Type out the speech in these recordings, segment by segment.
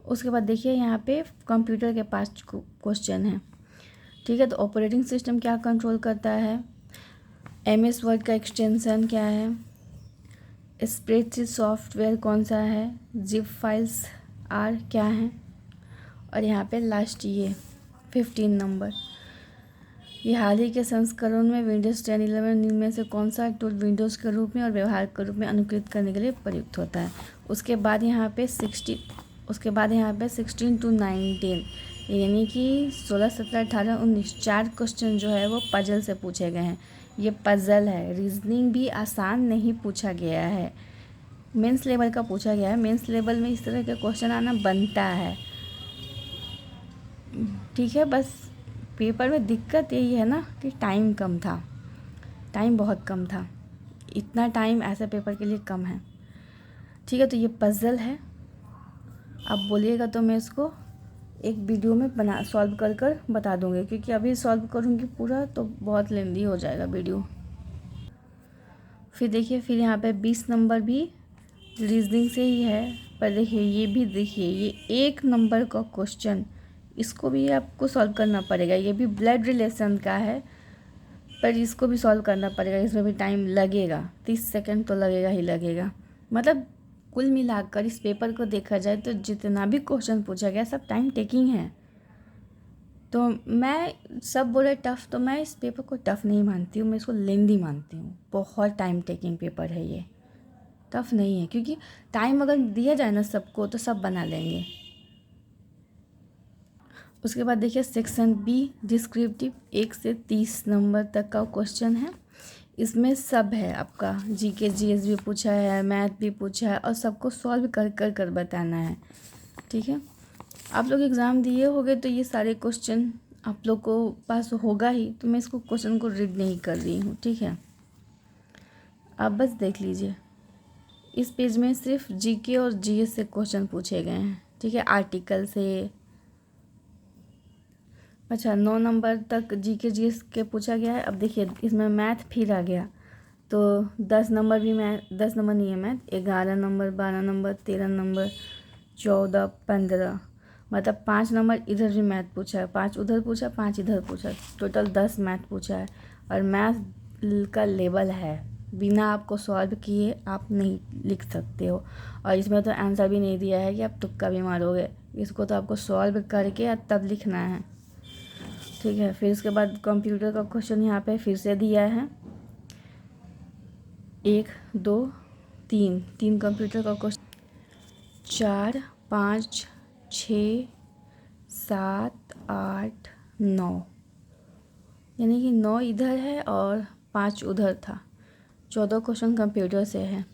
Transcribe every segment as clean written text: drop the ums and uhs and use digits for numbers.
उसके बाद देखिए यहाँ पे कंप्यूटर के 5 क्वेश्चन हैं, ठीक है। तो ऑपरेटिंग सिस्टम क्या कंट्रोल करता है, MS वर्ड का एक्सटेंशन क्या है, स्प्रेडशीट सॉफ्टवेयर कौन सा है, जिप फाइल्स आर क्या हैं, और यहाँ पे लास्ट ये 15 नंबर, ये हाल ही के संस्करण में विंडोज़ 10 11 में से कौन सा टूल विंडोज़ के रूप में और व्यवहार के रूप में अनुकूलित करने के लिए प्रयुक्त होता है। उसके बाद यहाँ पे 16 to 19 यानी कि 16 17 18 19 4 क्वेश्चन जो है वो पजल से पूछे गए हैं। ये पजल है, रीजनिंग भी आसान नहीं पूछा गया है, मेंस लेवल का पूछा गया है। मेंस लेवल में इस तरह के क्वेश्चन आना बनता है, ठीक है। बस पेपर में दिक्कत यही है ना कि टाइम कम था, टाइम बहुत कम था, इतना टाइम ऐसे पेपर के लिए कम है, ठीक है। तो ये पजल है, आप बोलिएगा तो मैं इसको एक वीडियो में सॉल्व कर बता दूँगी, क्योंकि अभी सॉल्व करूँगी पूरा तो बहुत लेंदी हो जाएगा वीडियो। फिर देखिए, फिर यहाँ पे 20 नंबर भी रीजनिंग से ही है, पर देखिए ये भी, देखिए ये 1 नंबर का क्वेश्चन, इसको भी आपको सॉल्व करना पड़ेगा। ये भी ब्लड रिलेशन का है, पर इसको भी सॉल्व करना पड़ेगा, इसमें भी टाइम लगेगा, 30 सेकंड तो लगेगा ही लगेगा। मतलब कुल मिलाकर इस पेपर को देखा जाए तो जितना भी क्वेश्चन पूछा गया सब टाइम टेकिंग है। तो मैं सब बोले टफ़, तो मैं इस पेपर को टफ़ नहीं मानती हूँ, मैं इसको लेंदी मानती हूँ। बहुत टाइम टेकिंग पेपर है ये, टफ़ नहीं है, क्योंकि टाइम अगर दिया जाए ना सबको तो सब बना लेंगे। उसके बाद देखिए सेक्शन बी डिस्क्रिप्टिव, 1 से 30 नंबर तक का क्वेश्चन है। इसमें सब है, आपका GK GS भी पूछा है, मैथ भी पूछा है, और सबको सॉल्व कर बताना है, ठीक है। आप लोग एग्ज़ाम दिए होंगे तो ये सारे क्वेश्चन आप लोग को पास होगा ही, तो मैं इसको क्वेश्चन को रीड नहीं कर रही हूँ, ठीक है। आप बस देख लीजिए, इस पेज में सिर्फ GK और GS से क्वेश्चन पूछे गए हैं, ठीक है, आर्टिकल से। अच्छा, 9 नंबर तक GK GS के पूछा गया है। अब देखिए इसमें मैथ फिर आ गया, तो 10 नंबर भी मैथ, 10 नंबर नहीं है मैथ, 11 नंबर, 12 नंबर, 13 नंबर, 14, 15, मतलब 5 नंबर इधर भी मैथ पूछा है, 5 उधर पूछा, 5 इधर पूछा, टोटल 10 मैथ पूछा है। और मैथ का लेवल है, बिना आपको सॉल्व किए आप नहीं लिख सकते हो। और इसमें तो आंसर भी नहीं दिया है कि आप तुक्का भी मारोगे, इसको तो आपको सॉल्व करके तब लिखना है, ठीक है। फिर उसके बाद कंप्यूटर का क्वेश्चन यहाँ पे फिर से दिया है, 1 2 3 कंप्यूटर का क्वेश्चन, 4 5 6 7 8 9, यानी कि 9 इधर है और 5 उधर था, 14 क्वेश्चन कंप्यूटर से है,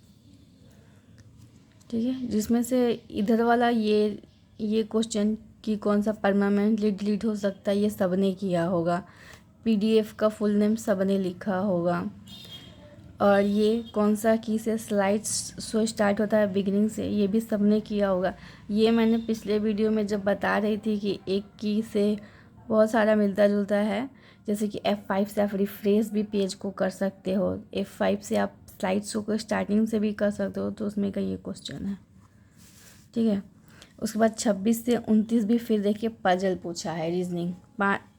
ठीक है। जिसमें से इधर वाला ये क्वेश्चन कि कौन सा परमानेंटली डिलीट हो सकता है, ये सबने किया होगा। PDF का फुल नेम सबने लिखा होगा। और ये कौन सा की से स्लाइड्स शो स्टार्ट होता है बिगिनिंग से, ये भी सबने किया होगा। ये मैंने पिछले वीडियो में जब बता रही थी कि एक की से बहुत सारा मिलता जुलता है, जैसे कि F5 से आप रिफ्रेश भी पेज को कर सकते हो, F5 से आप स्लाइड शो को स्टार्टिंग से भी कर सकते हो, तो उसमें का ये क्वेश्चन है, ठीक है। उसके बाद 26 से 29 भी फिर देखिए पजल पूछा है, रीजनिंग।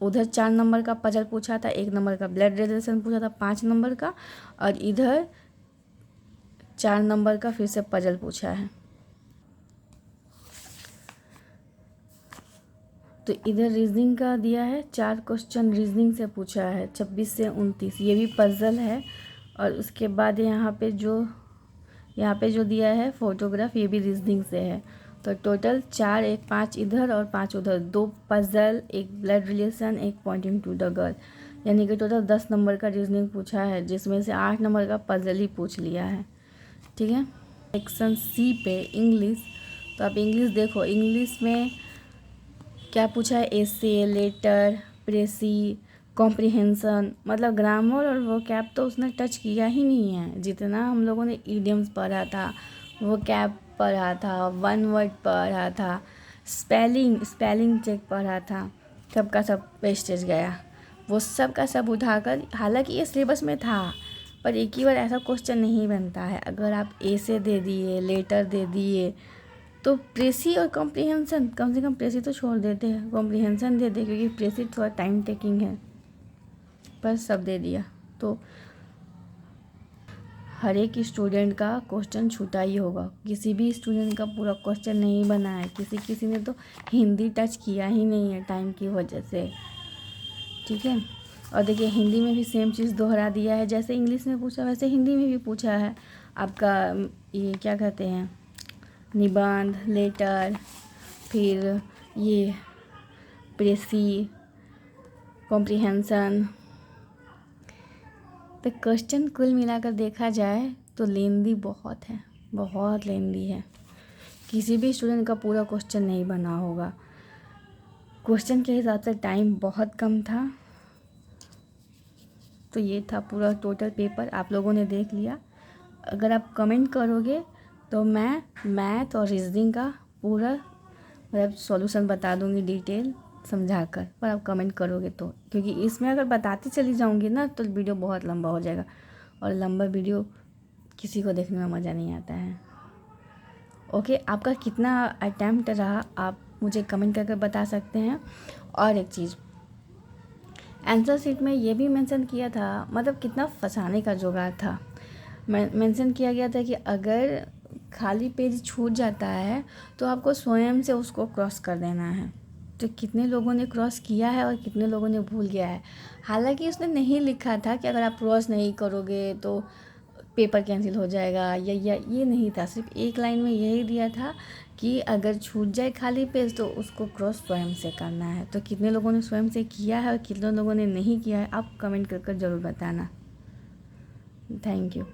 उधर 4 नंबर का पजल पूछा था, 1 नंबर का ब्लड रिलेशन पूछा था 5 नंबर का, और इधर 4 नंबर का फिर से पजल पूछा है। तो इधर रीजनिंग का दिया है, 4 क्वेश्चन रीजनिंग से पूछा है, 26 से 29, ये भी पजल है। और उसके बाद यहाँ पे जो दिया है फोटोग्राफ, ये भी रीजनिंग से है। तो टोटल 4, 1 5 इधर और 5 उधर, 2 puzzle, 1 blood relation, 1 pointing to the girl, यानी कि टोटल 10 नंबर का रीजनिंग पूछा है, जिसमें से 8 नंबर का पजल ही पूछ लिया है, ठीक है। सेक्शन C पे इंग्लिश, तो आप इंग्लिश देखो, इंग्लिश में क्या पूछा है, एसे, लेटर, प्रेसी, कॉम्प्रिहेंसन, मतलब ग्रामर और वो कैप तो उसने टच किया ही नहीं है। जितना हम लोगों ने ईडियम्स पढ़ा था, वो कैप पढ़ा था, 1 वर्ड पढ़ा था, स्पेलिंग चेक पढ़ा था, सबका सब वेस्टेज गया। वो सब का सब उठाकर, हालांकि ये सिलेबस में था, पर एक ही बार ऐसा क्वेश्चन नहीं बनता है। अगर आप ए से दे दिए, लेटर दे दिए, तो प्रेसी और कॉम्प्रिहेंसन, कम से कम प्रेसी तो छोड़ देते हैं, कॉम्प्रिहेंसन दे दे, क्योंकि प्रेसी थोड़ा टाइम टेकिंग है, पर सब दे दिया। तो हर एक स्टूडेंट का क्वेश्चन छूटा ही होगा, किसी भी स्टूडेंट का पूरा क्वेश्चन नहीं बना है, किसी ने तो हिंदी टच किया ही नहीं है टाइम की वजह से, ठीक है। और देखिए हिंदी में भी सेम चीज़ दोहरा दिया है, जैसे इंग्लिश में पूछा वैसे हिंदी में भी पूछा है। आपका ये क्या कहते हैं, निबंध, लेटर, फिर ये प्रेसी, कॉम्प्रिहेंसन। तो क्वेश्चन कुल मिलाकर देखा जाए तो लेंदी बहुत है, बहुत लेंदी है, किसी भी स्टूडेंट का पूरा क्वेश्चन नहीं बना होगा। क्वेश्चन के हिसाब से टाइम बहुत कम था। तो ये था पूरा टोटल पेपर, आप लोगों ने देख लिया। अगर आप कमेंट करोगे तो मैं मैथ और रीजनिंग का पूरा मतलब सॉल्यूशन बता दूंगी डिटेल समझाकर, पर आप कमेंट करोगे तो, क्योंकि इसमें अगर बताती चली जाऊंगी ना तो वीडियो बहुत लंबा हो जाएगा, और लंबा वीडियो किसी को देखने में मज़ा नहीं आता है। ओके, आपका कितना अटैम्प्ट रहा आप मुझे कमेंट करके बता सकते हैं। और एक चीज़, आंसर शीट में ये भी मेंशन किया था, मतलब कितना फंसाने का जुगाड़ था। मेंशन किया गया था कि अगर खाली पेज छूट जाता है तो आपको स्वयं से उसको क्रॉस कर देना है। तो कितने लोगों ने क्रॉस किया है और कितने लोगों ने भूल गया है। हालांकि उसने नहीं लिखा था कि अगर आप क्रॉस नहीं करोगे तो पेपर कैंसिल हो जाएगा, या ये नहीं था, सिर्फ एक लाइन में यही दिया था कि अगर छूट जाए खाली पेज तो उसको क्रॉस स्वयं से करना है। तो कितने लोगों ने स्वयं से किया है और कितने लोगों ने नहीं किया है, आप कमेंट कर ज़रूर बताना। Thank you.